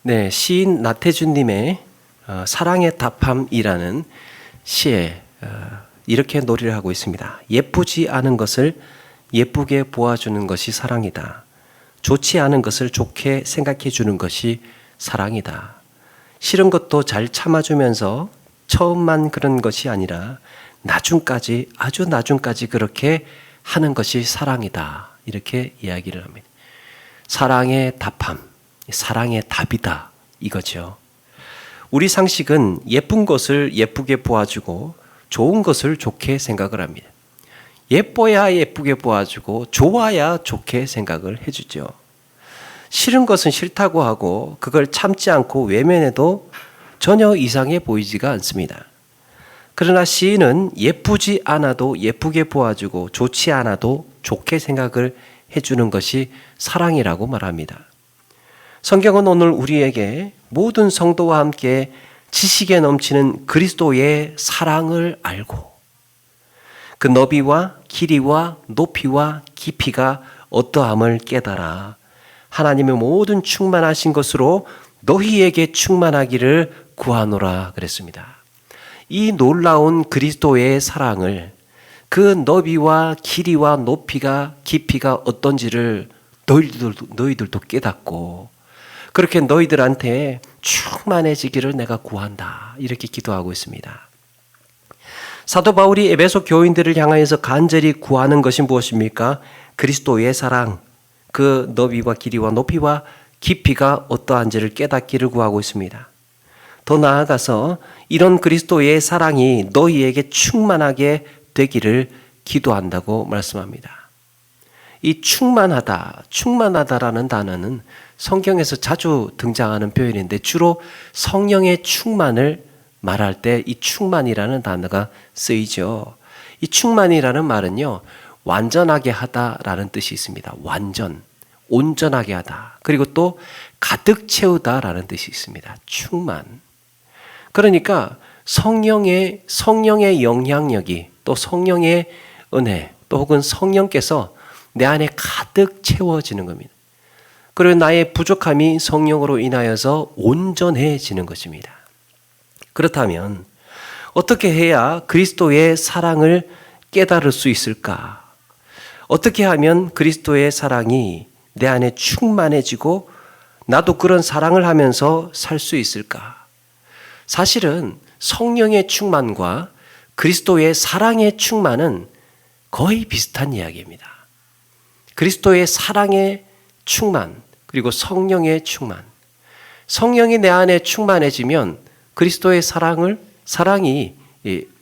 네, 시인 나태주님의 사랑의 답함이라는 시에 이렇게 노래를 하고 있습니다. 예쁘지 않은 것을 예쁘게 보아주는 것이 사랑이다. 좋지 않은 것을 좋게 생각해 주는 것이 사랑이다. 싫은 것도 잘 참아주면서 처음만 그런 것이 아니라 나중까지, 아주 나중까지 그렇게 하는 것이 사랑이다. 이렇게 이야기를 합니다. 사랑의 답함, 사랑의 답이다. 이거죠. 우리 상식은 예쁜 것을 예쁘게 보아주고 좋은 것을 좋게 생각을 합니다. 예뻐야 예쁘게 보아주고 좋아야 좋게 생각을 해주죠. 싫은 것은 싫다고 하고 그걸 참지 않고 외면해도 전혀 이상해 보이지가 않습니다. 그러나 시인은 예쁘지 않아도 예쁘게 보아주고 좋지 않아도 좋게 생각을 해주는 것이 사랑이라고 말합니다. 성경은 오늘 우리에게 모든 성도와 함께 지식에 넘치는 그리스도의 사랑을 알고 그 너비와 길이와 높이와 깊이가 어떠함을 깨달아 하나님의 모든 충만하신 것으로 너희에게 충만하기를 구하노라 그랬습니다. 이 놀라운 그리스도의 사랑을 그 너비와 길이와 높이가 깊이가 어떤지를 너희들도 깨닫고 그렇게 너희들한테 충만해지기를 내가 구한다. 이렇게 기도하고 있습니다. 사도 바울이 에베소 교인들을 향하여서 간절히 구하는 것이 무엇입니까? 그리스도의 사랑, 그 너비와 길이와 높이와 깊이가 어떠한지를 깨닫기를 구하고 있습니다. 더 나아가서 이런 그리스도의 사랑이 너희에게 충만하게 되기를 기도한다고 말씀합니다. 이 충만하다라는 단어는 성경에서 자주 등장하는 표현인데 주로 성령의 충만을 말할 때 이 충만이라는 단어가 쓰이죠. 이 충만이라는 말은요, 완전하게 하다라는 뜻이 있습니다. 완전, 온전하게 하다. 그리고 또 가득 채우다라는 뜻이 있습니다. 충만. 그러니까 성령의 영향력이 또 성령의 은혜 또 혹은 성령께서 내 안에 가득 채워지는 겁니다. 그리고 나의 부족함이 성령으로 인하여서 온전해지는 것입니다. 그렇다면 어떻게 해야 그리스도의 사랑을 깨달을 수 있을까? 어떻게 하면 그리스도의 사랑이 내 안에 충만해지고 나도 그런 사랑을 하면서 살 수 있을까? 사실은 성령의 충만과 그리스도의 사랑의 충만은 거의 비슷한 이야기입니다. 그리스도의 사랑의 충만 그리고 성령의 충만. 성령이 내 안에 충만해지면 그리스도의 사랑이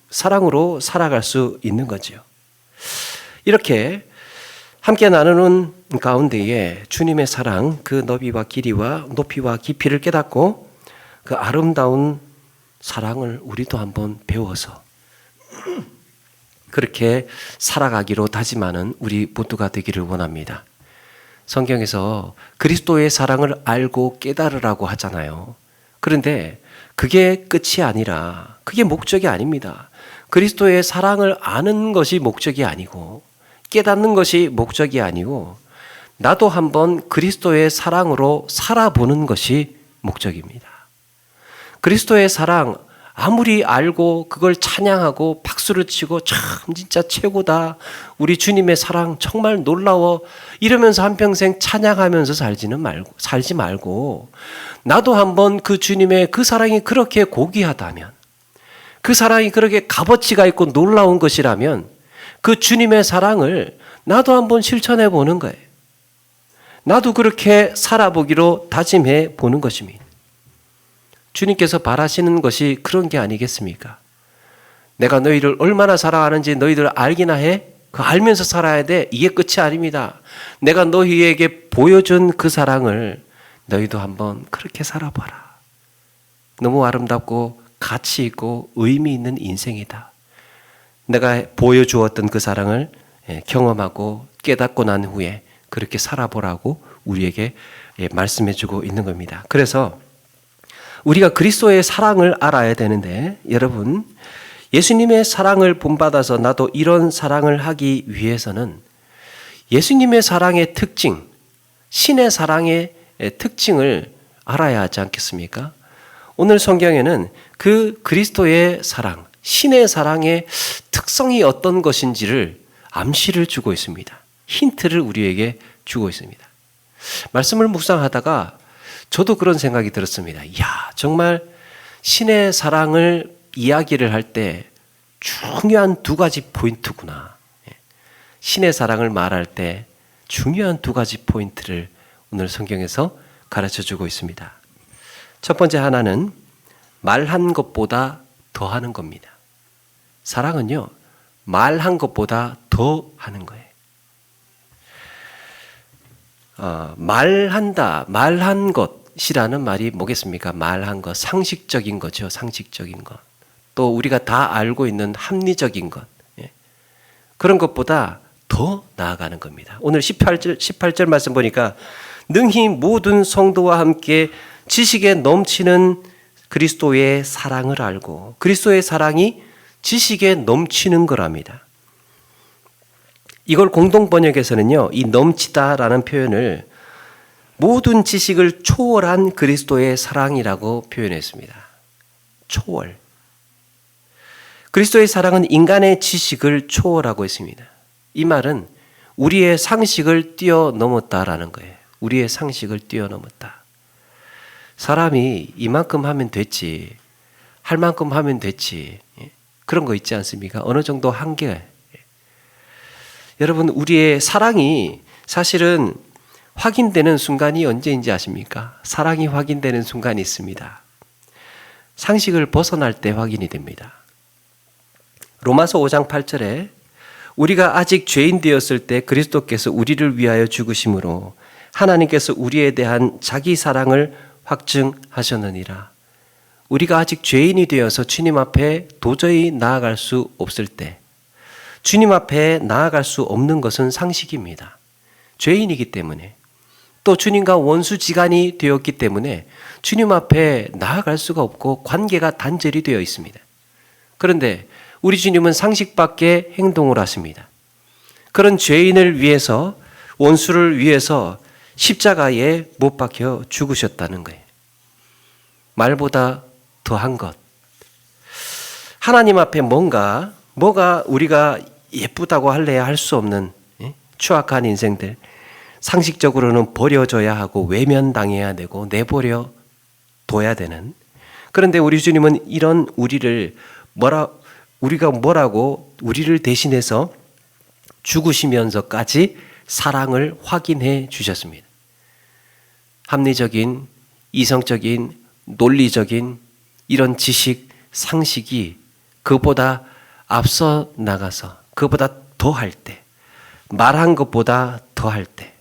사랑으로 살아갈 수 있는 거죠. 이렇게 함께 나누는 가운데에 주님의 사랑, 그 너비와 길이와 높이와 깊이를 깨닫고 그 아름다운 사랑을 우리도 한번 배워서 그렇게 살아가기로 다짐하는 우리 모두가 되기를 원합니다. 성경에서 그리스도의 사랑을 알고 깨달으라고 하잖아요. 그런데 그게 끝이 아니라 그게 목적이 아닙니다. 그리스도의 사랑을 아는 것이 목적이 아니고 깨닫는 것이 목적이 아니고 나도 한번 그리스도의 사랑으로 살아보는 것이 목적입니다. 그리스도의 사랑 아무리 알고 그걸 찬양하고 박수를 치고 참 진짜 최고다. 우리 주님의 사랑 정말 놀라워. 이러면서 한평생 찬양하면서 살지 말고 나도 한번 그 주님의 그 사랑이 그렇게 고귀하다면 그 사랑이 그렇게 값어치가 있고 놀라운 것이라면 그 주님의 사랑을 나도 한번 실천해 보는 거예요. 나도 그렇게 살아보기로 다짐해 보는 것입니다. 주님께서 바라시는 것이 그런 게 아니겠습니까? 내가 너희를 얼마나 사랑하는지 너희들 알기나 해? 그 알면서 살아야 돼. 이게 끝이 아닙니다. 내가 너희에게 보여준 그 사랑을 너희도 한번 그렇게 살아봐라. 너무 아름답고 가치 있고 의미 있는 인생이다. 내가 보여주었던 그 사랑을 경험하고 깨닫고 난 후에 그렇게 살아보라고 우리에게 말씀해주고 있는 겁니다. 그래서 우리가 그리스도의 사랑을 알아야 되는데 여러분 예수님의 사랑을 본받아서 나도 이런 사랑을 하기 위해서는 예수님의 사랑의 특징, 신의 사랑의 특징을 알아야 하지 않겠습니까? 오늘 성경에는 그 그리스도의 사랑, 신의 사랑의 특성이 어떤 것인지를 암시를 주고 있습니다. 힌트를 우리에게 주고 있습니다. 말씀을 묵상하다가 저도 그런 생각이 들었습니다. 이야, 정말 신의 사랑을 이야기를 할 때 중요한 두 가지 포인트구나. 신의 사랑을 말할 때 중요한 두 가지 포인트를 오늘 성경에서 가르쳐 주고 있습니다. 첫 번째 하나는 말한 것보다 더하는 겁니다. 사랑은요, 말한 것보다 더 하는 거예요. 말한다, 말한 것이라는 말이 뭐겠습니까? 말한 것, 상식적인 거죠. 상식적인 것. 또 우리가 다 알고 있는 합리적인 것. 그런 것보다 더 나아가는 겁니다. 오늘 18절 말씀 보니까 능히 모든 성도와 함께 지식에 넘치는 그리스도의 사랑을 알고, 그리스도의 사랑이 지식에 넘치는 거랍니다. 이걸 공동 번역에서는요, 이 넘치다라는 표현을 모든 지식을 초월한 그리스도의 사랑이라고 표현했습니다. 초월. 그리스도의 사랑은 인간의 지식을 초월하고 있습니다. 이 말은 우리의 상식을 뛰어넘었다라는 거예요. 우리의 상식을 뛰어넘었다. 사람이 이만큼 하면 됐지, 할 만큼 하면 됐지, 그런 거 있지 않습니까? 어느 정도 한계. 여러분, 우리의 사랑이 사실은 확인되는 순간이 언제인지 아십니까? 사랑이 확인되는 순간이 있습니다. 상식을 벗어날 때 확인이 됩니다. 로마서 5장 8절에 우리가 아직 죄인 되었을 때 그리스도께서 우리를 위하여 죽으심으로 하나님께서 우리에 대한 자기 사랑을 확증하셨느니라. 우리가 아직 죄인이 되어서 주님 앞에 도저히 나아갈 수 없을 때, 주님 앞에 나아갈 수 없는 것은 상식입니다. 죄인이기 때문에, 또 주님과 원수지간이 되었기 때문에 주님 앞에 나아갈 수가 없고 관계가 단절이 되어 있습니다. 그런데 우리 주님은 상식밖의 행동을 하십니다. 그런 죄인을 위해서, 원수를 위해서 십자가에 못 박혀 죽으셨다는 거예요. 말보다 더한 것. 하나님 앞에 뭐가 우리가 예쁘다고 할래야 할 수 없는 추악한 인생들, 상식적으로는 버려져야 하고 외면당해야 되고 내버려 둬야 되는, 그런데 우리 주님은 이런 우리를 우리를 대신해서 죽으시면서까지 사랑을 확인해 주셨습니다. 합리적인, 이성적인, 논리적인 이런 지식, 상식이 그보다 앞서 나가서, 그보다 더할 때, 말한 것보다 더할 때.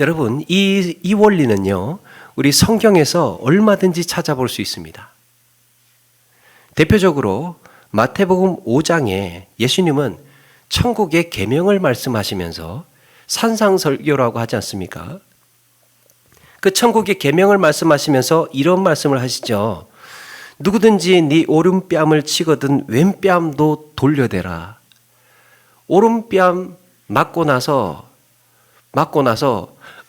여러분, 이 원리는요, 우리 성경에서 얼마든지 찾아볼 수 있습니다. 대표적으로 마태복음 5장에 예수님은 천국의 계명을 말씀하시면서 산상설교라고 하지 않습니까? 그 천국의 계명을 말씀하시면서 이런 말씀을 하시죠. 누구든지 네 오른뺨을 치거든 왼뺨도 돌려대라. 오른뺨 맞고 나서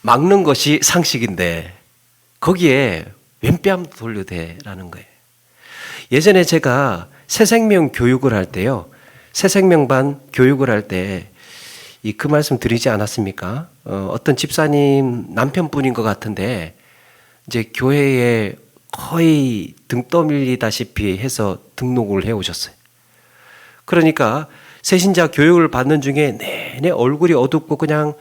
막는 것이 상식인데 거기에 왼뺨도 돌려대라는 거예요. 예전에 제가 새생명 교육을 할 때요, 새생명반 교육을 할 때 그 말씀 드리지 않았습니까? 어떤 집사님 남편분인 것 같은데 이제 교회에 거의 등 떠밀리다시피 해서 등록을 해 오셨어요. 그러니까 새신자 교육을 받는 중에 내내 얼굴이 어둡고 그냥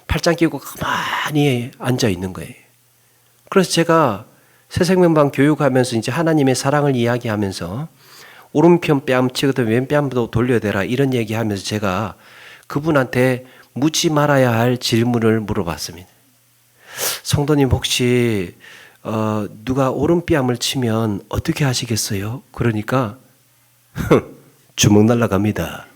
팔짱 끼고 가만히 앉아 있는 거예요. 그래서 제가 새생명반 교육하면서 이제 하나님의 사랑을 이야기하면서 오른편 뺨 치거든 왼뺨도 돌려대라 이런 얘기하면서 제가 그분한테 묻지 말아야 할 질문을 물어봤습니다. 성도님, 혹시 누가 오른뺨을 치면 어떻게 하시겠어요? 그러니까 주먹 날라갑니다.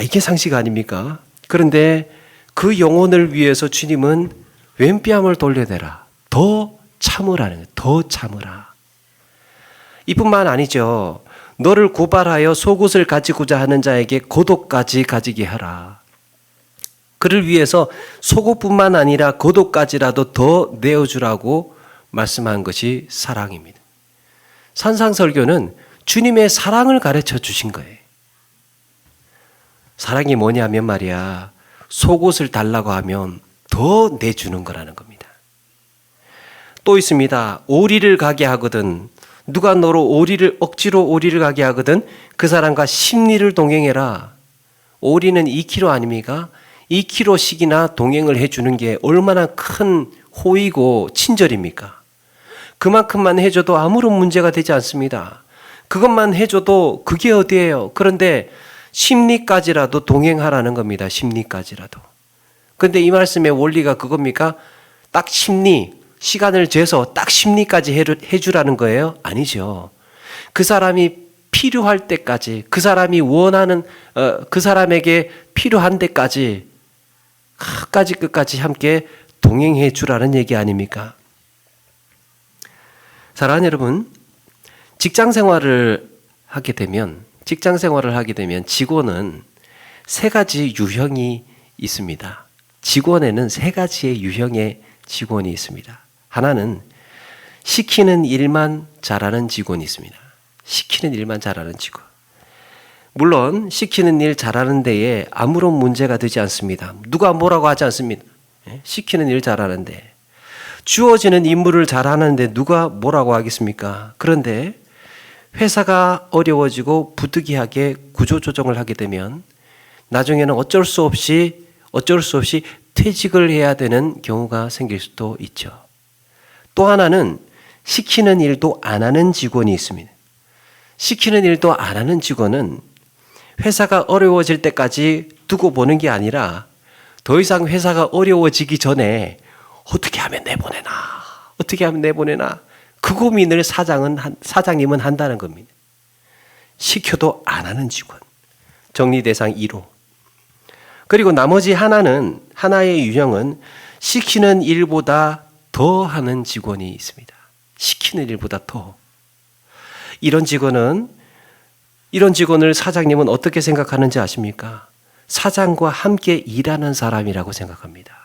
이게 상식 아닙니까? 그런데 그 영혼을 위해서 주님은 왼뺨을 돌려대라. 더 참으라는 거예요. 더 참으라. 이뿐만 아니죠. 너를 고발하여 속옷을 가지고자 하는 자에게 고독까지 가지게 하라. 그를 위해서 속옷뿐만 아니라 겉옷까지라도 더 내어주라고 말씀한 것이 사랑입니다. 산상설교는 주님의 사랑을 가르쳐 주신 거예요. 사랑이 뭐냐면 말이야, 속옷을 달라고 하면 더 내주는 거라는 겁니다. 또 있습니다. 오리를 가게 하거든, 누가 너로 억지로 오리를 가게 하거든 그 사람과 10리를 동행해라. 오리는 2km 아닙니까? 2km씩이나 동행을 해주는 게 얼마나 큰 호의고 친절입니까? 그만큼만 해줘도 아무런 문제가 되지 않습니다. 그것만 해줘도 그게 어디예요? 그런데 10리까지라도 동행하라는 겁니다. 10리까지라도. 그런데 이 말씀의 원리가 그겁니까? 딱 10리, 시간을 재서 딱 10리까지 해주라는 거예요? 아니죠. 그 사람이 필요할 때까지, 그 사람이 원하는, 그 사람에게 필요한 데까지 끝까지 함께 동행해 주라는 얘기 아닙니까? 사랑하는 여러분, 직장 생활을 하게 되면 직원은 세 가지 유형이 있습니다. 직원에는 세 가지의 유형의 직원이 있습니다. 하나는 시키는 일만 잘하는 직원이 있습니다. 시키는 일만 잘하는 직원. 물론 시키는 일 잘하는 데에 아무런 문제가 되지 않습니다. 누가 뭐라고 하지 않습니다. 시키는 일 잘하는데, 주어지는 임무를 잘하는데 누가 뭐라고 하겠습니까? 그런데 회사가 어려워지고 부득이하게 구조조정을 하게 되면 나중에는 어쩔 수 없이 퇴직을 해야 되는 경우가 생길 수도 있죠. 또 하나는 시키는 일도 안 하는 직원이 있습니다. 시키는 일도 안 하는 직원은 회사가 어려워질 때까지 두고 보는 게 아니라 더 이상 회사가 어려워지기 전에 어떻게 하면 내보내나 그 고민을 사장님은 한다는 겁니다. 시켜도 안 하는 직원. 정리대상 1호. 그리고 나머지 하나의 유형은 시키는 일보다 더 하는 직원이 있습니다. 시키는 일보다 더. 이런 직원을 사장님은 어떻게 생각하는지 아십니까? 사장과 함께 일하는 사람이라고 생각합니다.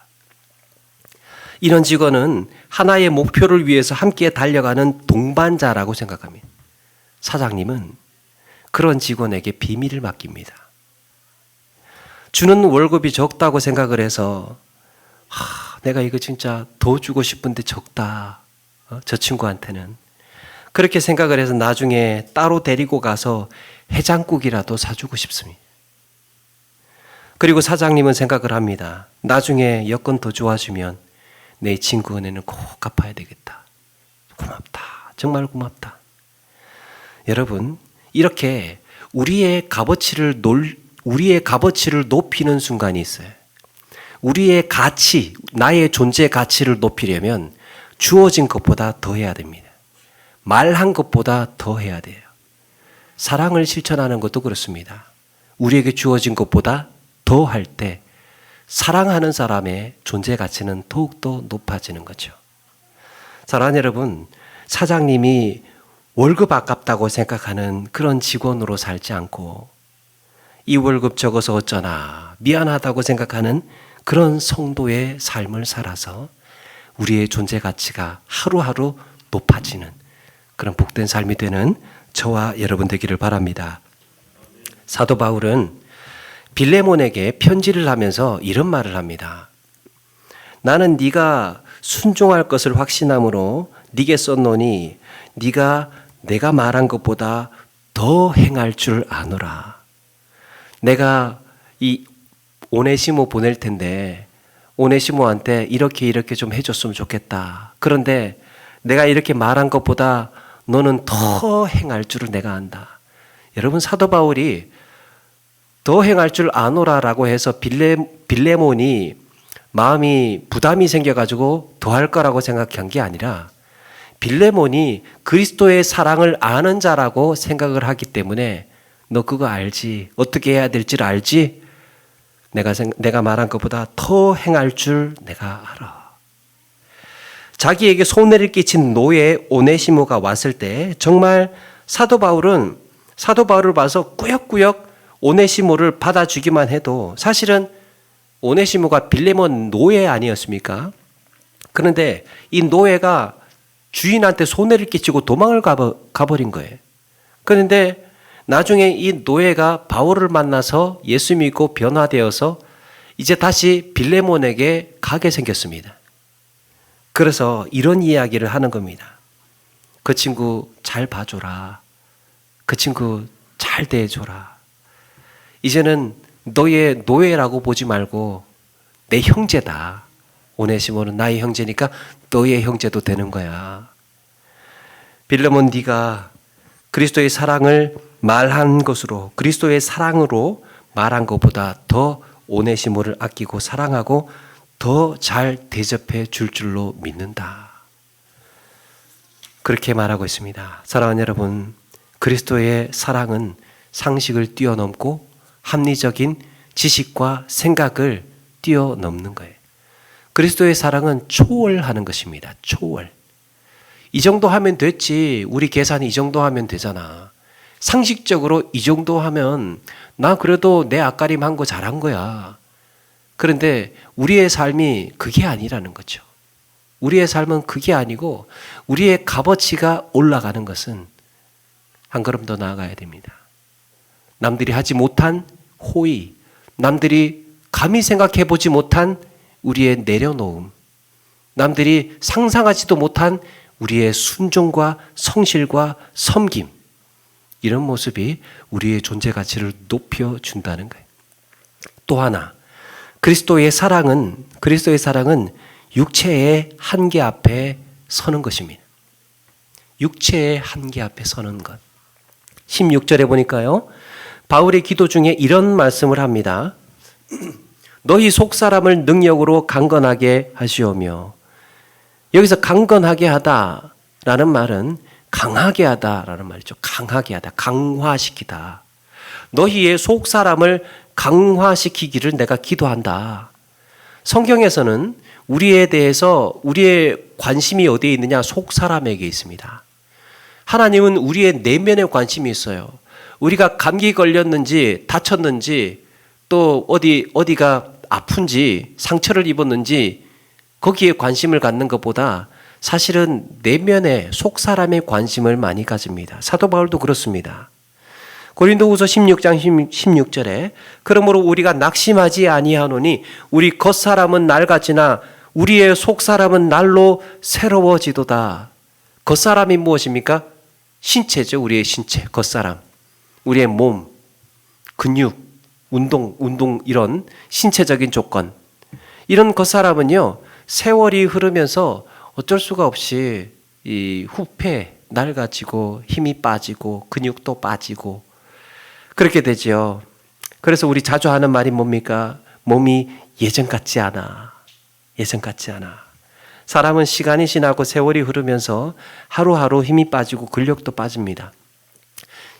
이런 직원은 하나의 목표를 위해서 함께 달려가는 동반자라고 생각합니다. 사장님은 그런 직원에게 비밀을 맡깁니다. 주는 월급이 적다고 생각을 해서 내가 이거 진짜 더 주고 싶은데 적다. 저 친구한테는. 그렇게 생각을 해서 나중에 따로 데리고 가서 해장국이라도 사주고 싶습니다. 그리고 사장님은 생각을 합니다. 나중에 여건 더 좋아지면 내 친구 은혜는 꼭 갚아야 되겠다. 고맙다. 정말 고맙다. 여러분, 이렇게 우리의 값어치를 높이는 순간이 있어요. 우리의 가치, 나의 존재 가치를 높이려면 주어진 것보다 더 해야 됩니다. 말한 것보다 더 해야 돼요. 사랑을 실천하는 것도 그렇습니다. 우리에게 주어진 것보다 더 할 때 사랑하는 사람의 존재 가치는 더욱더 높아지는 거죠. 사랑하는 여러분, 사장님이 월급 아깝다고 생각하는 그런 직원으로 살지 않고 이 월급 적어서 어쩌나 미안하다고 생각하는 그런 성도의 삶을 살아서 우리의 존재 가치가 하루하루 높아지는 그런 복된 삶이 되는 저와 여러분 되기를 바랍니다. 사도 바울은 빌레몬에게 편지를 하면서 이런 말을 합니다. 나는 네가 순종할 것을 확신함으로 네게 썼노니 네가 내가 말한 것보다 더 행할 줄 아노라. 내가 이 오네시모 보낼 텐데 오네시모한테 이렇게 좀 해줬으면 좋겠다. 그런데 내가 이렇게 말한 것보다 너는 더 행할 줄을 내가 안다. 여러분, 사도 바울이 더 행할 줄 아노라라고 해서 빌레몬이 마음이 부담이 생겨가지고 더 할 거라고 생각한 게 아니라 빌레몬이 그리스도의 사랑을 아는 자라고 생각을 하기 때문에 너 그거 알지? 어떻게 해야 될지를 알지? 내가 말한 것보다 더 행할 줄 내가 알아. 자기에게 손해를 끼친 노예 오네시모가 왔을 때 정말 사도 바울을 봐서 꾸역꾸역 오네시모를 받아주기만 해도 사실은 오네시모가 빌레몬 노예 아니었습니까? 그런데 이 노예가 주인한테 손해를 끼치고 도망을 가버린 거예요. 그런데 나중에 이 노예가 바울을 만나서 예수 믿고 변화되어서 이제 다시 빌레몬에게 가게 생겼습니다. 그래서 이런 이야기를 하는 겁니다. 그 친구 잘 봐줘라. 그 친구 잘 대해줘라. 이제는 너의 노예라고 보지 말고 내 형제다. 오네시모는 나의 형제니까 너의 형제도 되는 거야. 빌레몬, 네가 그리스도의 사랑을 말한 것으로, 그리스도의 사랑으로 말한 것보다 더 오네시모를 아끼고 사랑하고 더 잘 대접해 줄 줄로 믿는다. 그렇게 말하고 있습니다. 사랑하는 여러분, 그리스도의 사랑은 상식을 뛰어넘고 합리적인 지식과 생각을 뛰어넘는 거예요. 그리스도의 사랑은 초월하는 것입니다. 초월. 이 정도 하면 됐지. 우리 계산이 이 정도 하면 되잖아. 상식적으로 이 정도 하면 나 그래도 내 앞가림 한 거 잘한 거야. 그런데 우리의 삶이 그게 아니라는 거죠. 우리의 삶은 그게 아니고 우리의 값어치가 올라가는 것은 한 걸음 더 나아가야 됩니다. 남들이 하지 못한 호의, 남들이 감히 생각해 보지 못한 우리의 내려놓음, 남들이 상상하지도 못한 우리의 순종과 성실과 섬김, 이런 모습이 우리의 존재 가치를 높여준다는 거예요. 또 하나, 그리스도의 사랑은 육체의 한계 앞에 서는 것입니다. 육체의 한계 앞에 서는 것. 16절에 보니까요, 바울의 기도 중에 이런 말씀을 합니다. 너희 속사람을 능력으로 강건하게 하시오며. 여기서 강건하게 하다라는 말은 강하게 하다라는 말이죠. 강하게 하다, 강화시키다. 너희의 속사람을 강화시키기를 내가 기도한다. 성경에서는 우리에 대해서 우리의 관심이 어디에 있느냐? 속사람에게 있습니다. 하나님은 우리의 내면에 관심이 있어요. 우리가 감기 걸렸는지 다쳤는지 또 어디가 아픈지 상처를 입었는지 거기에 관심을 갖는 것보다 사실은 내면에 속사람의 관심을 많이 가집니다. 사도 바울도 그렇습니다. 고린도후서 16장 16절에 그러므로 우리가 낙심하지 아니하노니 우리 겉사람은 낡아지나 우리의 속사람은 날로 새로워지도다. 겉사람이 무엇입니까? 신체죠. 우리의 신체, 겉사람. 우리의 몸, 근육, 운동 이런 신체적인 조건. 이런 겉사람은요, 세월이 흐르면서 어쩔 수가 없이 이 후패, 낡아지고 힘이 빠지고 근육도 빠지고 그렇게 되죠. 그래서 우리 자주 하는 말이 뭡니까? 몸이 예전 같지 않아. 예전 같지 않아. 사람은 시간이 지나고 세월이 흐르면서 하루하루 힘이 빠지고 근력도 빠집니다.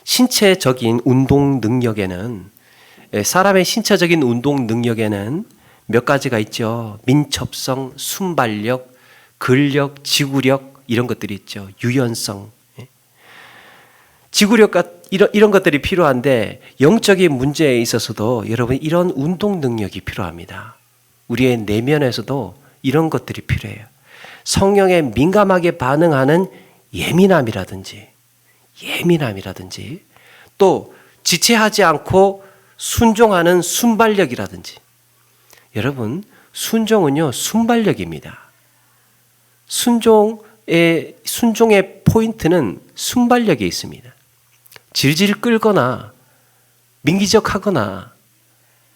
신체적인 운동 능력에는, 사람의 신체적인 운동 능력에는 몇 가지가 있죠. 민첩성, 순발력, 근력, 지구력 이런 것들이 있죠. 유연성. 지구력과 이런 것들이 필요한데 영적인 문제에 있어서도 여러분 이런 운동 능력이 필요합니다. 우리의 내면에서도 이런 것들이 필요해요. 성령에 민감하게 반응하는 예민함이라든지 또 지체하지 않고 순종하는 순발력이라든지. 여러분, 순종은요, 순발력입니다. 순종의 포인트는 순발력에 있습니다. 질질 끌거나 민기적하거나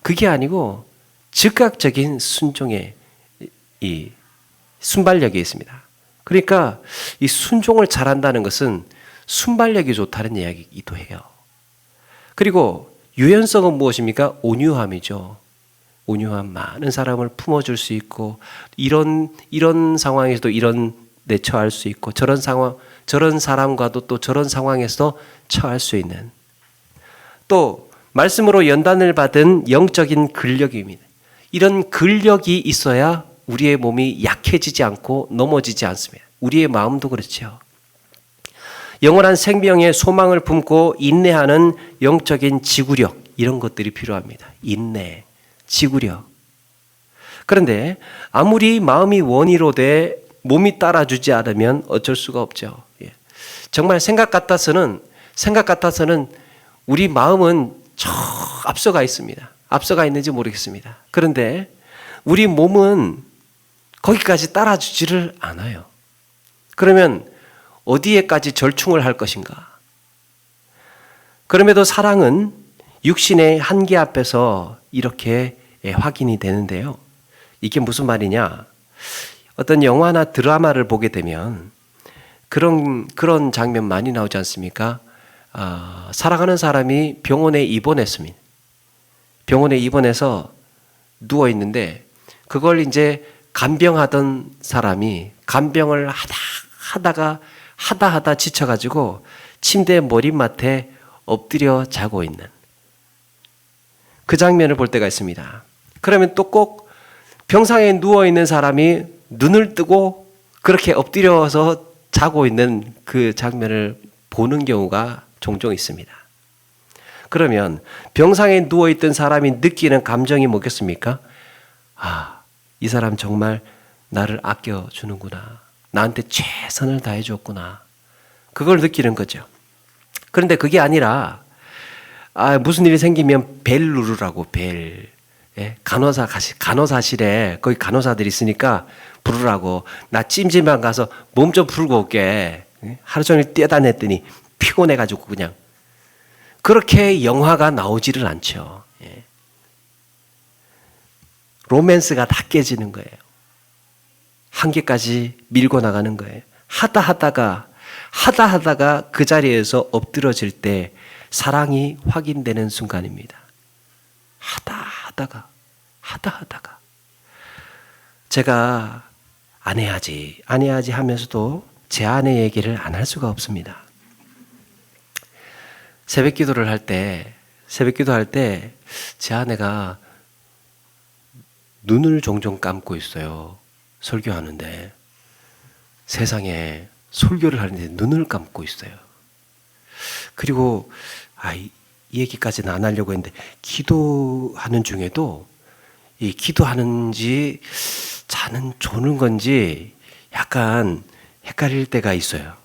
그게 아니고 즉각적인 순종의 이 순발력이 있습니다. 그러니까 이 순종을 잘한다는 것은 순발력이 좋다는 이야기이기도 해요. 그리고 유연성은 무엇입니까? 온유함이죠. 온유함, 많은 사람을 품어줄 수 있고 이런 상황에서도 이런 내 처할 수 있고 저런 사람과도 또 저런 상황에서 처할 수 있는, 또 말씀으로 연단을 받은 영적인 근력입니다. 이런 근력이 있어야 우리의 몸이 약해지지 않고 넘어지지 않습니다. 우리의 마음도 그렇죠. 영원한 생명의 소망을 품고 인내하는 영적인 지구력, 이런 것들이 필요합니다. 인내, 지구력. 그런데 아무리 마음이 원의로 돼 몸이 따라주지 않으면 어쩔 수가 없죠. 예. 정말 생각 같아서는 우리 마음은 저 앞서가 있습니다. 앞서가 있는지 모르겠습니다. 그런데 우리 몸은 거기까지 따라주지를 않아요. 그러면 어디에까지 절충을 할 것인가? 그럼에도 사랑은 육신의 한계 앞에서 이렇게 확인이 되는데요. 이게 무슨 말이냐? 어떤 영화나 드라마를 보게 되면 그런 장면 많이 나오지 않습니까? 사랑하는 사람이 병원에 입원했습니다. 병원에 입원해서 누워 있는데 그걸 이제 간병하던 사람이 간병을 하다 지쳐가지고 침대 머리맡에 엎드려 자고 있는 그 장면을 볼 때가 있습니다. 그러면 또 꼭 병상에 누워 있는 사람이 눈을 뜨고 그렇게 엎드려서 자고 있는 그 장면을 보는 경우가 종종 있습니다. 그러면 병상에 누워 있던 사람이 느끼는 감정이 뭐겠습니까? 이 사람 정말 나를 아껴주는구나. 나한테 최선을 다해줬구나. 그걸 느끼는 거죠. 그런데 그게 아니라 무슨 일이 생기면 벨 누르라고 벨. 예? 간호사실에 거기 간호사들이 있으니까 부르라고. 나 찜질방 가서 몸 좀 풀고 올게. 하루 종일 뛰어다녔더니 피곤해가지고 그냥. 그렇게 영화가 나오지를 않죠. 예. 로맨스가 다 깨지는 거예요. 한계까지 밀고 나가는 거예요. 하다하다가 그 자리에서 엎드러질 때 사랑이 확인되는 순간입니다. 하다하다가 제가 안 해야지 하면서도 제 아내 얘기를 안 할 수가 없습니다. 새벽 기도할 때 제 아내가 눈을 종종 감고 있어요. 설교하는데 세상에 설교를 하는데 눈을 감고 있어요. 그리고 이 얘기까지는 안 하려고 했는데 기도하는 중에도 이 기도하는지 자는 조는 건지 약간 헷갈릴 때가 있어요.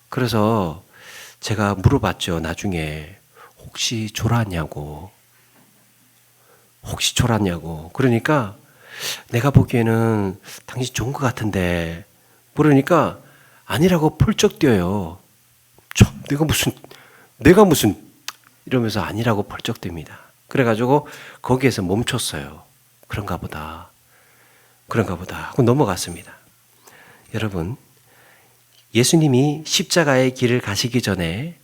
그래서 제가 물어봤죠. 나중에 혹시 졸았냐고. 그러니까 내가 보기에는 당신 좋은 것 같은데 그러니까 아니라고 펄쩍 뛰어요. 내가 무슨 이러면서 아니라고 펄쩍 뜁니다. 그래가지고 거기에서 멈췄어요. 그런가 보다 하고 넘어갔습니다. 여러분, 예수님이 십자가의 길을 가시기 전에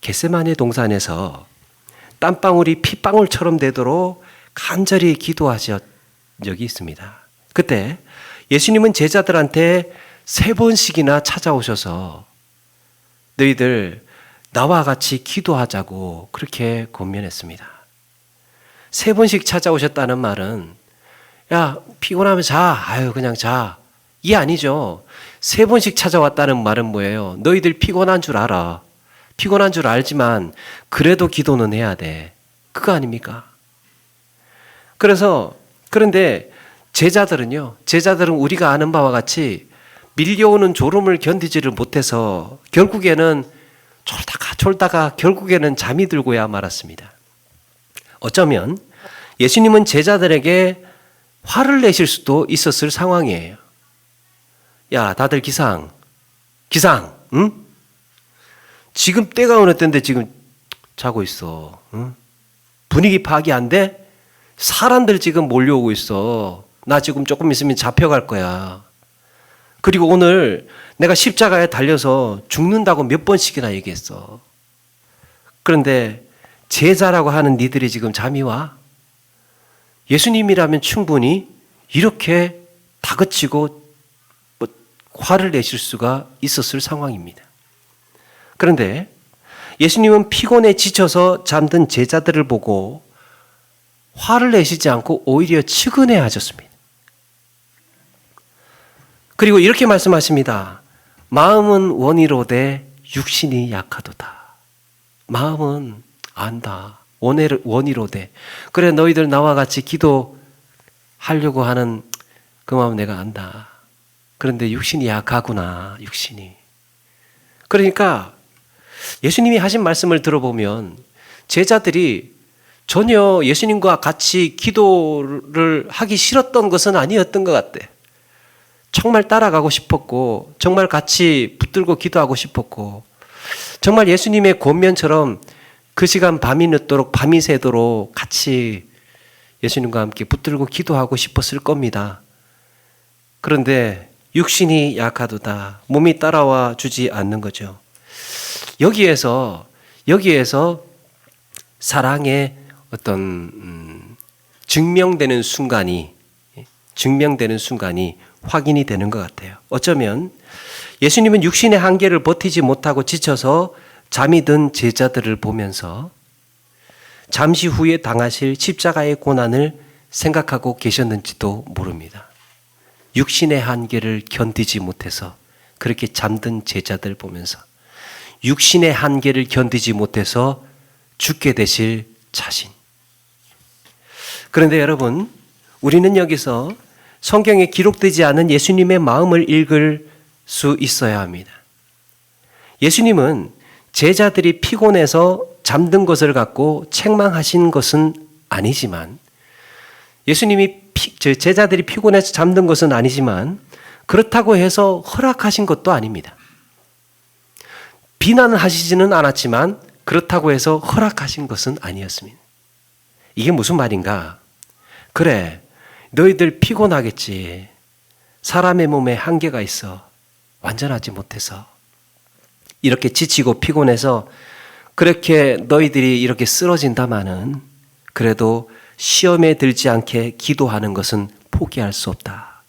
겟세마네 동산에서 땀방울이 핏방울처럼 되도록 간절히 기도하신 적이 있습니다. 그때 예수님은 제자들한테 3번씩이나 찾아오셔서 너희들 나와 같이 기도하자고 그렇게 권면했습니다. 3번씩 찾아오셨다는 말은 야 피곤하면 자. 그냥 자. 이 아니죠. 3번씩 찾아왔다는 말은 뭐예요? 너희들 피곤한 줄 알아. 피곤한 줄 알지만 그래도 기도는 해야 돼. 그거 아닙니까? 그런데 제자들은 우리가 아는 바와 같이 밀려오는 졸음을 견디지를 못해서 결국에는 졸다가 결국에는 잠이 들고야 말았습니다. 어쩌면 예수님은 제자들에게 화를 내실 수도 있었을 상황이에요. 야, 다들 기상, 응? 지금 때가 어느 때인데 지금 자고 있어. 응? 분위기 파악이 안 돼? 사람들 지금 몰려오고 있어. 나 지금 조금 있으면 잡혀갈 거야. 그리고 오늘 내가 십자가에 달려서 죽는다고 몇 번씩이나 얘기했어. 그런데 제자라고 하는 니들이 지금 잠이 와? 예수님이라면 충분히 이렇게 다그치고 화를 내실 수가 있었을 상황입니다. 그런데 예수님은 피곤에 지쳐서 잠든 제자들을 보고 화를 내시지 않고 오히려 측은해 하셨습니다. 그리고 이렇게 말씀하십니다. 마음은 원이로되 육신이 약하도다. 마음은 안다. 원이로되. 그래 너희들 나와 같이 기도하려고 하는 그 마음 내가 안다. 그런데 육신이 약하구나, 육신이. 그러니까 예수님이 하신 말씀을 들어보면 제자들이 전혀 예수님과 같이 기도를 하기 싫었던 것은 아니었던 것 같아. 정말 따라가고 싶었고, 정말 같이 붙들고 기도하고 싶었고, 정말 예수님의 권면처럼 그 시간 밤이 늦도록 밤이 새도록 같이 예수님과 함께 붙들고 기도하고 싶었을 겁니다. 그런데 육신이 약하도다. 몸이 따라와 주지 않는 거죠. 여기에서 사랑의 어떤 증명되는 순간이 확인이 되는 것 같아요. 어쩌면 예수님은 육신의 한계를 버티지 못하고 지쳐서 잠이 든 제자들을 보면서 잠시 후에 당하실 십자가의 고난을 생각하고 계셨는지도 모릅니다. 육신의 한계를 견디지 못해서 그렇게 잠든 제자들 보면서 육신의 한계를 견디지 못해서 죽게 되실 자신. 그런데 여러분, 우리는 여기서 성경에 기록되지 않은 예수님의 마음을 읽을 수 있어야 합니다. 예수님은 제자들이 피곤해서 잠든 것을 갖고 책망하신 것은 아니지만, 예수님이 제자들이 피곤해서 잠든 것은 아니지만 그렇다고 해서 허락하신 것도 아닙니다. 비난을 하시지는 않았지만 그렇다고 해서 허락하신 것은 아니었습니다. 이게 무슨 말인가? 그래, 너희들 피곤하겠지. 사람의 몸에 한계가 있어. 완전하지 못해서. 이렇게 지치고 피곤해서 그렇게 너희들이 이렇게 쓰러진다마는 그래도 시험에 들지 않게 기도하는 것은 포기할 수 없다.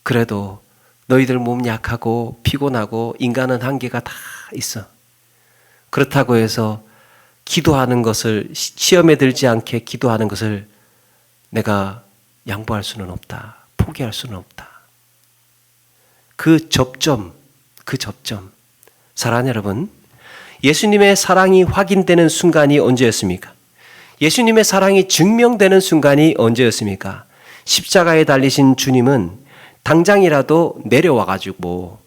그래도 너희들 몸 약하고 피곤하고 인간은 한계가 다 있어. 그렇다고 해서 기도하는 것을, 시험에 들지 않게 기도하는 것을 내가 양보할 수는 없다. 포기할 수는 없다. 그 접점. 사랑하는 여러분, 예수님의 사랑이 확인되는 순간이 언제였습니까? 예수님의 사랑이 증명되는 순간이 언제였습니까? 십자가에 달리신 주님은 당장이라도 내려와가지고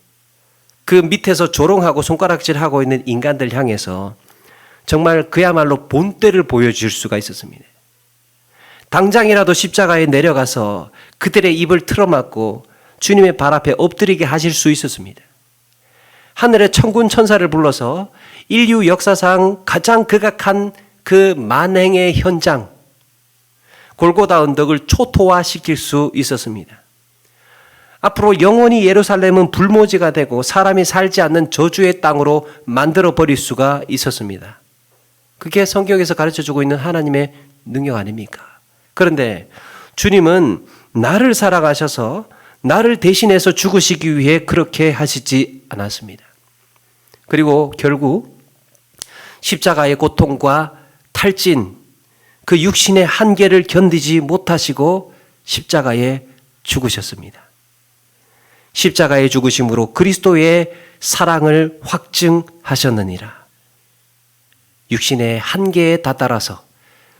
그 밑에서 조롱하고 손가락질하고 있는 인간들 향해서 정말 그야말로 본때를 보여줄 수가 있었습니다. 당장이라도 십자가에 내려가서 그들의 입을 틀어막고 주님의 발 앞에 엎드리게 하실 수 있었습니다. 하늘의 천군 천사를 불러서 인류 역사상 가장 극악한 그 만행의 현장, 골고다 언덕을 초토화시킬 수 있었습니다. 앞으로 영원히 예루살렘은 불모지가 되고 사람이 살지 않는 저주의 땅으로 만들어 버릴 수가 있었습니다. 그게 성경에서 가르쳐주고 있는 하나님의 능력 아닙니까? 그런데 주님은 나를 사랑하셔서 나를 대신해서 죽으시기 위해 그렇게 하시지 않았습니다. 그리고 결국 십자가의 고통과 탈진, 그 육신의 한계를 견디지 못하시고 십자가에 죽으셨습니다. 십자가의 죽으심으로 그리스도의 사랑을 확증하셨느니라. 육신의 한계에 다다라서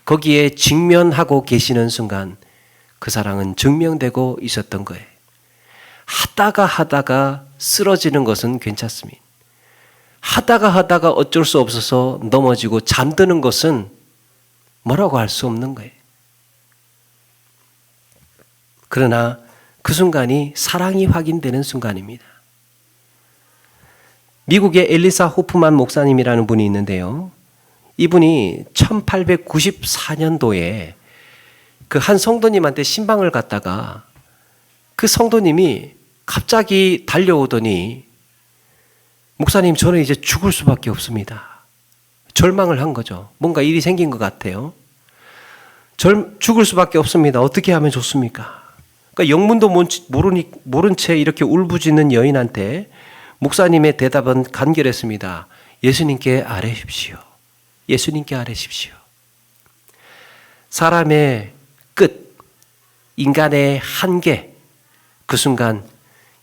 거기에 직면하고 계시는 순간 그 사랑은 증명되고 있었던 거예요. 하다가 쓰러지는 것은 괜찮습니다. 하다가 어쩔 수 없어서 넘어지고 잠드는 것은 뭐라고 할 수 없는 거예요. 그러나 그 순간이 사랑이 확인되는 순간입니다. 미국의 엘리사 호프만 목사님이라는 분이 있는데요. 이분이 1894년도에 그 한 성도님한테 신방을 갔다가 그 성도님이 갑자기 달려오더니 목사님, 저는 이제 죽을 수밖에 없습니다. 절망을 한 거죠. 뭔가 일이 생긴 것 같아요. 죽을 수밖에 없습니다. 어떻게 하면 좋습니까? 그러니까 영문도 모른 채 이렇게 울부짖는 여인한테 목사님의 대답은 간결했습니다. 예수님께 아뢰십시오. 예수님께 아뢰십시오. 사람의 끝, 인간의 한계, 그 순간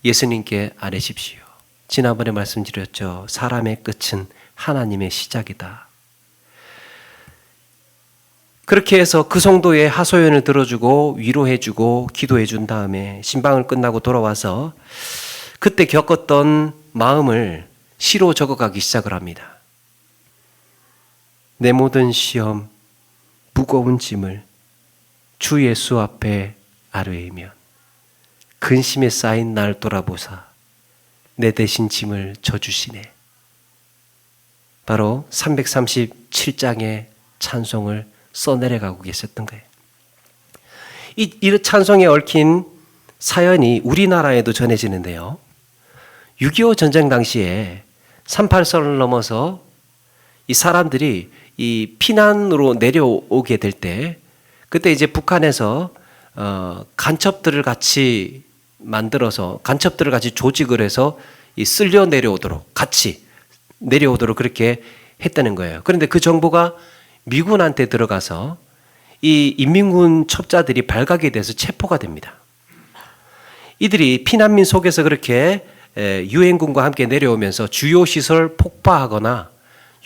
예수님께 아뢰십시오. 지난번에 말씀드렸죠. 사람의 끝은 하나님의 시작이다. 그렇게 해서 그 성도의 하소연을 들어주고 위로해주고 기도해준 다음에 신방을 끝나고 돌아와서 그때 겪었던 마음을 시로 적어가기 시작을 합니다. 내 모든 시험, 무거운 짐을 주 예수 앞에 아뢰이면 근심에 쌓인 날 돌아보사 내 대신 짐을 져주시네. 바로 337장의 찬송을 써내려가고 계셨던 거예요. 이 찬송에 얽힌 사연이 우리나라에도 전해지는데요. 6.25 전쟁 당시에 38선을 넘어서 이 사람들이 이 피난으로 내려오게 될 때 그때 이제 북한에서 간첩들을 같이 만들어서 간첩들을 같이 조직을 해서 이 쓸려 내려오도록 같이 내려오도록 그렇게 했다는 거예요. 그런데 그 정보가 미군한테 들어가서 이 인민군 첩자들이 발각이 돼서 체포가 됩니다. 이들이 피난민 속에서 그렇게 유엔군과 함께 내려오면서 주요 시설 폭파하거나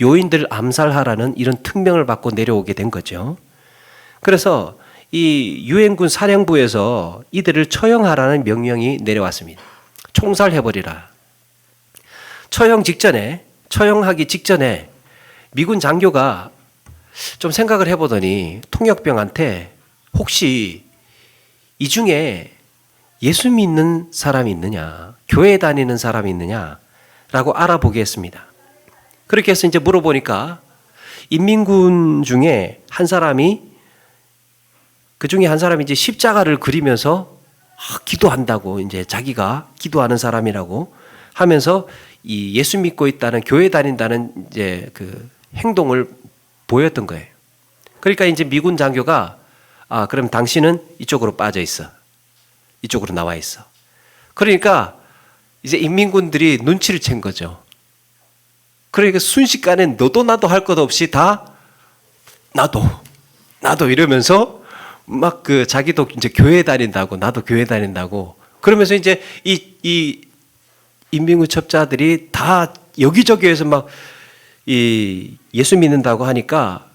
요인들 암살하라는 이런 특명을 받고 내려오게 된 거죠. 그래서 이 유엔군 사령부에서 이들을 처형하라는 명령이 내려왔습니다. 총살해버리라. 처형하기 직전에 미군 장교가 좀 생각을 해보더니 통역병한테 혹시 이 중에 예수 믿는 사람이 있느냐, 교회 다니는 사람이 있느냐라고 알아보게 했습니다. 그렇게 해서 이제 물어보니까 인민군 중에 한 사람이 그 중에 한 사람이 이제 십자가를 그리면서 기도한다고 이제 자기가 기도하는 사람이라고 하면서 이 예수 믿고 있다는 교회 다닌다는 이제 그 행동을 보였던 거예요. 그러니까 이제 미군 장교가 그럼 당신은 이쪽으로 빠져 있어. 이쪽으로 나와 있어. 그러니까 이제 인민군들이 눈치를 챈 거죠. 그러니까 순식간에 너도 나도 할 것 없이 다 나도 이러면서 막 그 자기도 이제 교회 다닌다고 나도 교회 다닌다고 그러면서 이제 이 인민군 첩자들이 다 여기저기에서 막 이 예수 믿는다고 하니까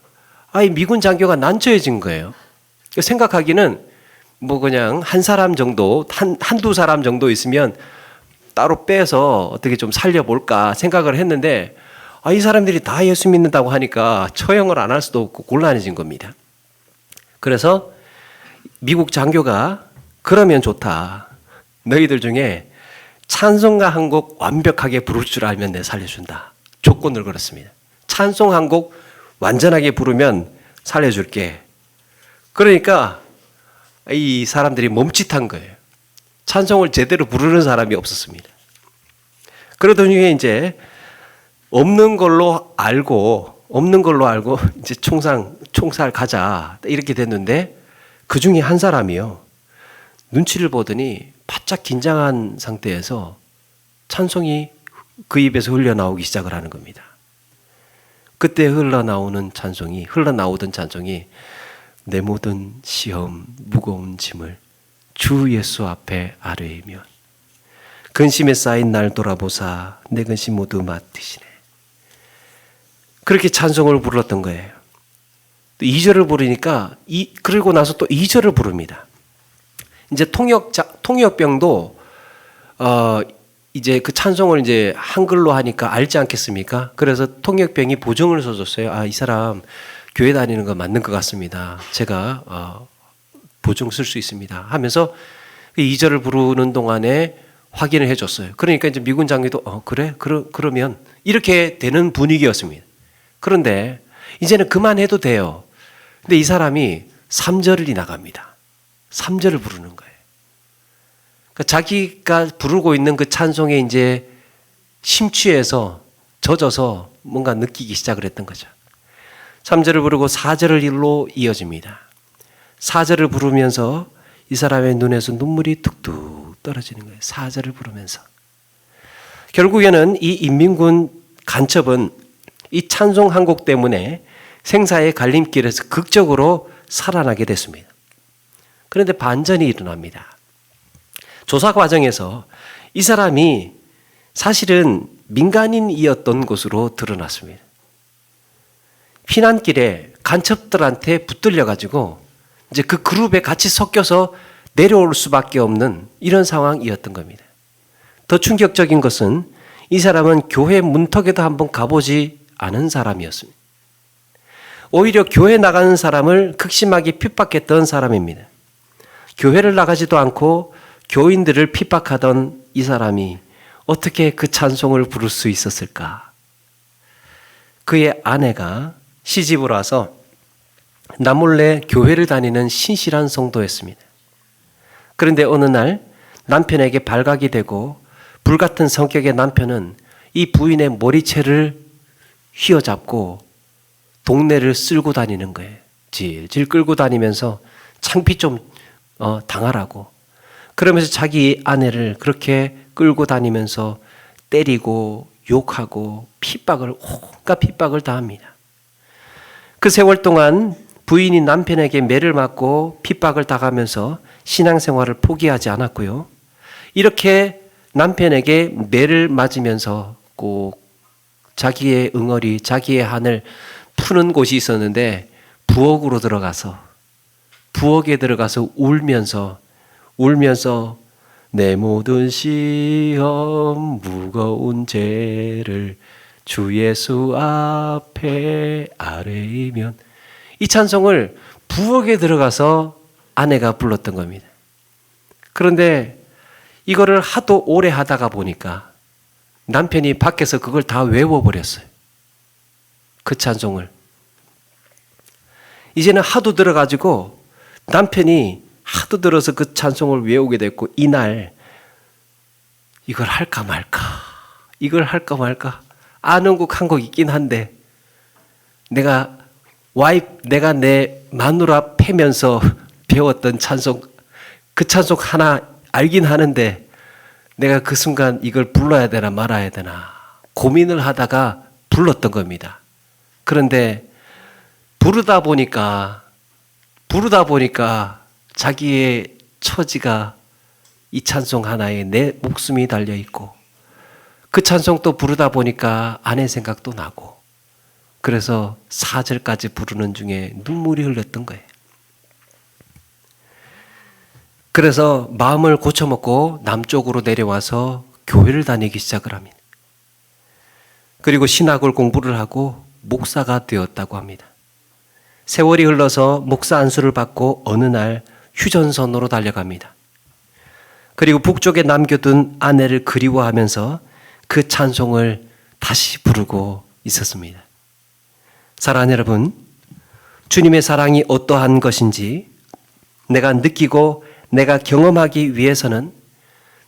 이 미군 장교가 난처해진 거예요. 생각하기는 뭐 그냥 한 사람 정도 한두 사람 정도 있으면 따로 빼서 어떻게 좀 살려볼까 생각을 했는데 이 사람들이 다 예수 믿는다고 하니까 처형을 안 할 수도 없고 곤란해진 겁니다. 그래서 미국 장교가 그러면 좋다. 너희들 중에 찬송가 한 곡 완벽하게 부를 줄 알면 내가 살려준다. 조건을 걸었습니다. 찬송 한 곡 완전하게 부르면 살려줄게. 그러니까 이 사람들이 멈칫한 거예요. 찬송을 제대로 부르는 사람이 없었습니다. 그러더니 이제 없는 걸로 알고 이제 총살 가자 이렇게 됐는데 그 중에 한 사람이요. 눈치를 보더니 바짝 긴장한 상태에서 찬송이 그 입에서 흘러나오기 시작을 하는 겁니다. 그때 흘러나오던 찬송이 내 모든 시험 무거운 짐을 주 예수 앞에 아뢰이면 근심에 쌓인 날 돌아보사 내 근심 모두 맡으시네. 그렇게 찬송을 불렀던 거예요. 또 2절을 부르니까 그러고 나서 또 2절을 부릅니다. 이제 통역병도 이제 그 찬송을 이제 한글로 하니까 알지 않겠습니까? 그래서 통역병이 보증을 써줬어요. 이 사람 교회 다니는 거 맞는 것 같습니다. 제가 보증 쓸 수 있습니다. 하면서 2절을 부르는 동안에 확인을 해줬어요. 그러니까 이제 미군 장교도 그래? 그러면 이렇게 되는 분위기였습니다. 그런데 이제는 그만해도 돼요. 근데 이 사람이 3절이 나갑니다. 3절을 부르는 거예요. 그러니까 자기가 부르고 있는 그 찬송에 이제 심취해서 젖어서 뭔가 느끼기 시작을 했던 거죠. 3절을 부르고 4절을 일로 이어집니다. 4절을 부르면서 이 사람의 눈에서 눈물이 뚝뚝 떨어지는 거예요. 4절을 부르면서. 결국에는 이 인민군 간첩은 이 찬송 한 곡 때문에 생사의 갈림길에서 극적으로 살아나게 됐습니다. 그런데 반전이 일어납니다. 조사 과정에서 이 사람이 사실은 민간인이었던 것으로 드러났습니다. 피난길에 간첩들한테 붙들려 가지고 이제 그 그룹에 같이 섞여서 내려올 수밖에 없는 이런 상황이었던 겁니다. 더 충격적인 것은 이 사람은 교회 문턱에도 한번 가보지 않은 사람이었습니다. 오히려 교회 나가는 사람을 극심하게 핍박했던 사람입니다. 교회를 나가지도 않고 교인들을 핍박하던 이 사람이 어떻게 그 찬송을 부를 수 있었을까? 그의 아내가 시집을 와서 남몰래 교회를 다니는 신실한 성도였습니다. 그런데 어느 날 남편에게 발각이 되고 불같은 성격의 남편은 이 부인의 머리채를 휘어잡고 동네를 쓸고 다니는 거예요. 질질 끌고 다니면서 창피 좀 당하라고. 그러면서 자기 아내를 그렇게 끌고 다니면서 때리고 욕하고 온갖 핍박을 당합니다. 그 세월 동안 부인이 남편에게 매를 맞고 핍박을 당하면서 신앙생활을 포기하지 않았고요. 이렇게 남편에게 매를 맞으면서 꼭 자기의 응어리, 자기의 한을 푸는 곳이 있었는데 부엌에 들어가서 울면서 내 모든 시험 무거운 죄를 주 예수 앞에 아뢰이면, 이 찬송을 부엌에 들어가서 아내가 불렀던 겁니다. 그런데 이거를 하도 오래 하다가 보니까 남편이 밖에서 그걸 다 외워버렸어요. 그 찬송을. 이제는 하도 들어가지고 남편이 하도 들어서 그 찬송을 외우게 됐고, 이날 이걸 할까 말까 아는 곡 한 곡 있긴 한데 내가 내 마누라 패면서 배웠던 찬송, 그 찬송 하나 알긴 하는데 내가 그 순간 이걸 불러야 되나 말아야 되나 고민을 하다가 불렀던 겁니다. 그런데 부르다 보니까 자기의 처지가 이 찬송 하나에 내 목숨이 달려 있고, 그 찬송 또 부르다 보니까 아내 생각도 나고, 그래서 4절까지 부르는 중에 눈물이 흘렀던 거예요. 그래서 마음을 고쳐먹고 남쪽으로 내려와서 교회를 다니기 시작을 합니다. 그리고 신학을 공부를 하고 목사가 되었다고 합니다. 세월이 흘러서 목사 안수를 받고 어느 날 휴전선으로 달려갑니다. 그리고 북쪽에 남겨둔 아내를 그리워하면서 그 찬송을 다시 부르고 있었습니다. 사랑하는 여러분, 주님의 사랑이 어떠한 것인지 내가 느끼고 내가 경험하기 위해서는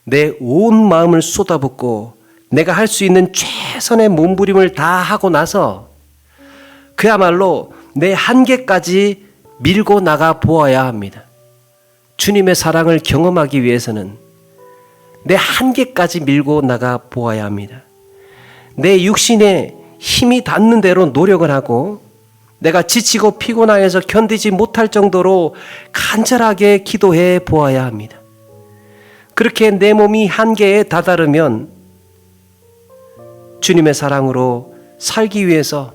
내 온 마음을 쏟아붓고 내가 할 수 있는 최선의 몸부림을 다 하고 나서 그야말로 내 한계까지 밀고 나가 보아야 합니다. 주님의 사랑을 경험하기 위해서는 내 한계까지 밀고 나가 보아야 합니다. 내 육신에 힘이 닿는 대로 노력을 하고 내가 지치고 피곤하여서 견디지 못할 정도로 간절하게 기도해 보아야 합니다. 그렇게 내 몸이 한계에 다다르면 주님의 사랑으로 살기 위해서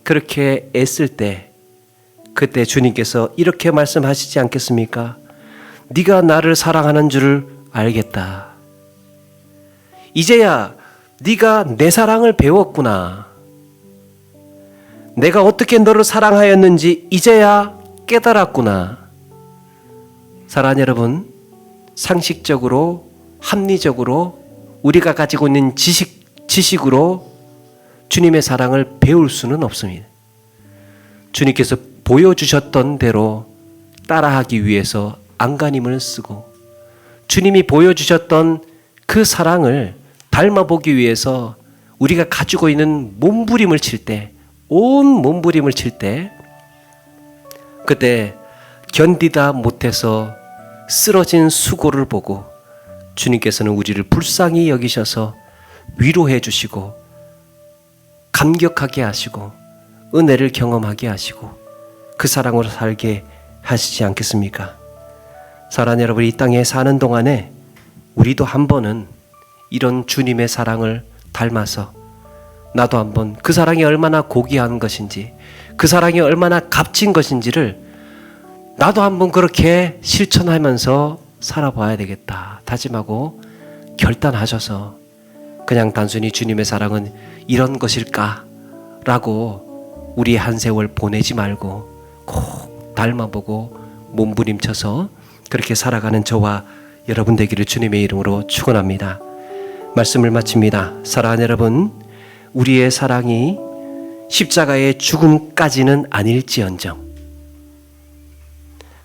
그렇게 애쓸 때, 그때 주님께서 이렇게 말씀하시지 않겠습니까? 네가 나를 사랑하는 줄을 알겠다. 이제야 네가 내 사랑을 배웠구나. 내가 어떻게 너를 사랑하였는지 이제야 깨달았구나. 사랑하는 여러분, 상식적으로, 합리적으로 우리가 가지고 있는 지식으로 주님의 사랑을 배울 수는 없습니다. 주님께서 보여주셨던 대로 따라하기 위해서 안간힘을 쓰고, 주님이 보여주셨던 그 사랑을 닮아보기 위해서 우리가 가지고 있는 몸부림을 칠 때, 온 몸부림을 칠 때, 그때 견디다 못해서 쓰러진 수고를 보고 주님께서는 우리를 불쌍히 여기셔서 위로해 주시고 감격하게 하시고 은혜를 경험하게 하시고 그 사랑으로 살게 하시지 않겠습니까? 사랑하는 여러분, 이 땅에 사는 동안에 우리도 한 번은 이런 주님의 사랑을 닮아서 나도 한번 그 사랑이 얼마나 고귀한 것인지, 그 사랑이 얼마나 값진 것인지를 나도 한번 그렇게 실천하면서 살아봐야 되겠다 다짐하고 결단하셔서 그냥 단순히 주님의 사랑은 이런 것일까 라고 우리 한 세월 보내지 말고 꼭 닮아보고 몸부림쳐서 그렇게 살아가는 저와 여러분 되기를 주님의 이름으로 축원합니다. 말씀을 마칩니다. 사랑하는 여러분, 우리의 사랑이 십자가의 죽음까지는 아닐지언정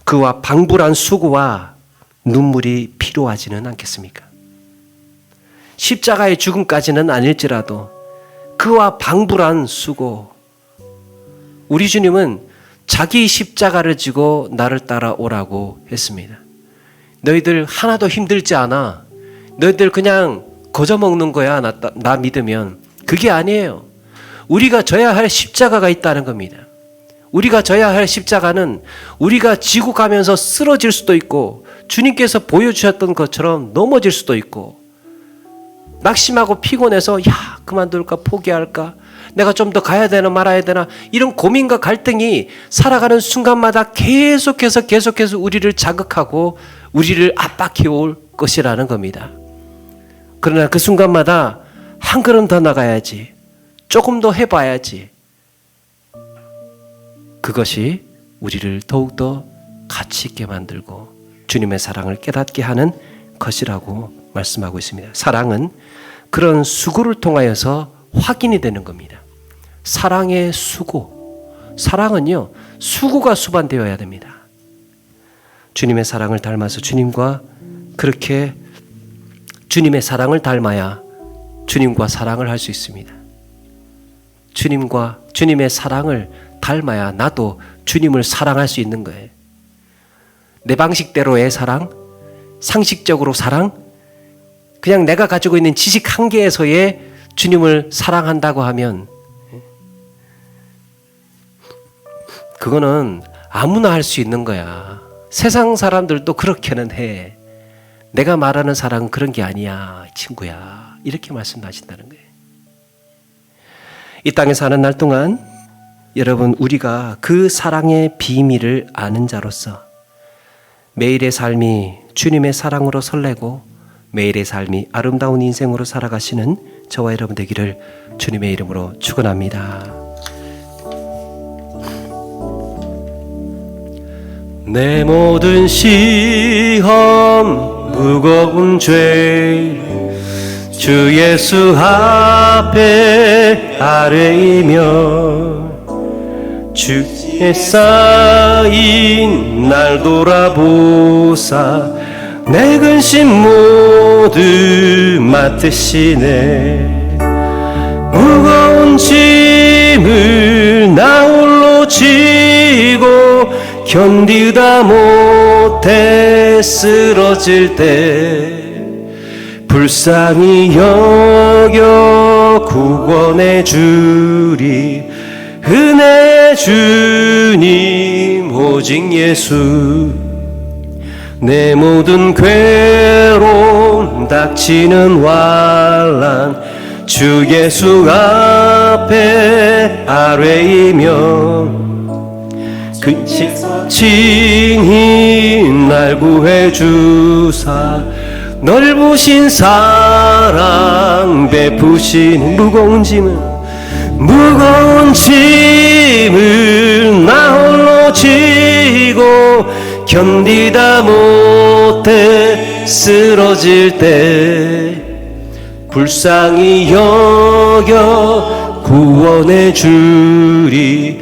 그와 방불한 수고와 눈물이 필요하지는 않겠습니까? 십자가의 죽음까지는 아닐지라도 그와 방불한 수고, 우리 주님은 자기 십자가를 지고 나를 따라오라고 했습니다. 너희들 하나도 힘들지 않아. 너희들 그냥 거저먹는 거야. 나 믿으면. 그게 아니에요. 우리가 져야 할 십자가가 있다는 겁니다. 우리가 져야 할 십자가는 우리가 지고 가면서 쓰러질 수도 있고 주님께서 보여주셨던 것처럼 넘어질 수도 있고 낙심하고 피곤해서 야 그만둘까 포기할까 내가 좀 더 가야 되나 말아야 되나 이런 고민과 갈등이 살아가는 순간마다 계속해서 우리를 자극하고 우리를 압박해 올 것이라는 겁니다. 그러나 그 순간마다 한 걸음 더 나가야지, 조금 더 해봐야지, 그것이 우리를 더욱더 가치 있게 만들고 주님의 사랑을 깨닫게 하는 것이라고 말씀하고 있습니다. 사랑은 그런 수고를 통하여서 확인이 되는 겁니다. 사랑의 수고. 사랑은요, 수고가 수반되어야 됩니다. 주님의 사랑을 닮아서 주님과 그렇게 주님의 사랑을 닮아야 주님과 사랑을 할 수 있습니다. 주님의 사랑을 닮아야 나도 주님을 사랑할 수 있는 거예요. 내 방식대로의 사랑, 상식적으로 사랑, 그냥 내가 가지고 있는 지식 한계에서의 주님을 사랑한다고 하면 그거는 아무나 할 수 있는 거야. 세상 사람들도 그렇게는 해. 내가 말하는 사랑은 그런 게 아니야, 친구야. 이렇게 말씀하신다는 거예요. 이 땅에 사는 날 동안 여러분, 우리가 그 사랑의 비밀을 아는 자로서 매일의 삶이 주님의 사랑으로 설레고 매일의 삶이 아름다운 인생으로 살아가시는 저와 여러분 되기를 주님의 이름으로 축원합니다. 내 모든 시험 무거운 죄 주 예수 앞에 아뢰이며 주의 쌓인 날 돌아보사 내 근심 모두 맡으시네. 무거운 짐을 나 홀로 지고 견디다 못해 쓰러질 때 불쌍히 여겨 구원해 주리. 은혜 주님 오직 예수. 내 모든 괴로움 닥치는 환난 주 예수 앞에 아뢰이며 그 친히 날 구해 주사 넓으신 사랑 베푸신 무거운 짐을 나 홀로 지고 견디다 못해 쓰러질 때 불쌍히 여겨 구원해 주리.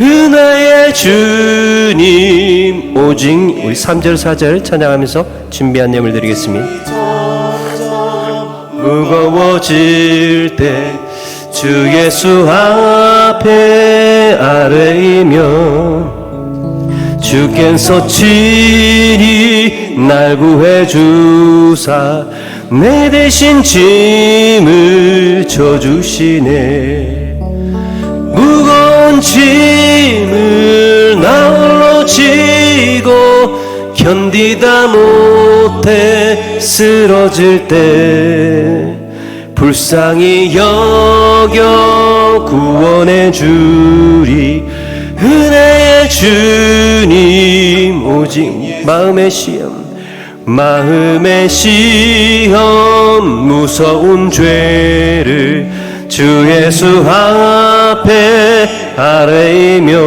은혜의 주님 오직. 우리 3절 4절 찬양하면서 준비한 예물 드리겠습니다. 무거워질 때 주 예수 앞에 아뢰이며 주께서 친히 날 구해 주사 내 대신 짐을 져주시네. 무거운 짐을 나 홀로 지고 견디다 못해 쓰러질 때 불쌍히 여겨 구원해 주리. 은혜의 주님 오직 마음의 시험 무서운 죄를 주 예수 앞에 아뢰면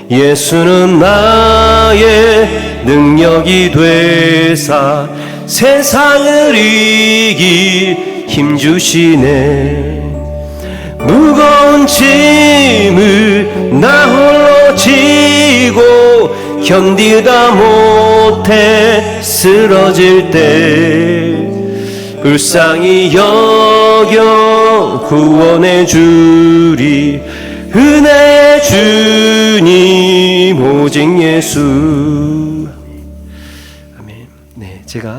예수는 나의 능력이 되사 세상을 이길 힘 주시네. 무거운 짐을 나 홀로 지고 견디다 못해 쓰러질 때 불쌍히 여겨 구원해 주리. 은혜의 주님 오직 예수. 아멘. 네, 제가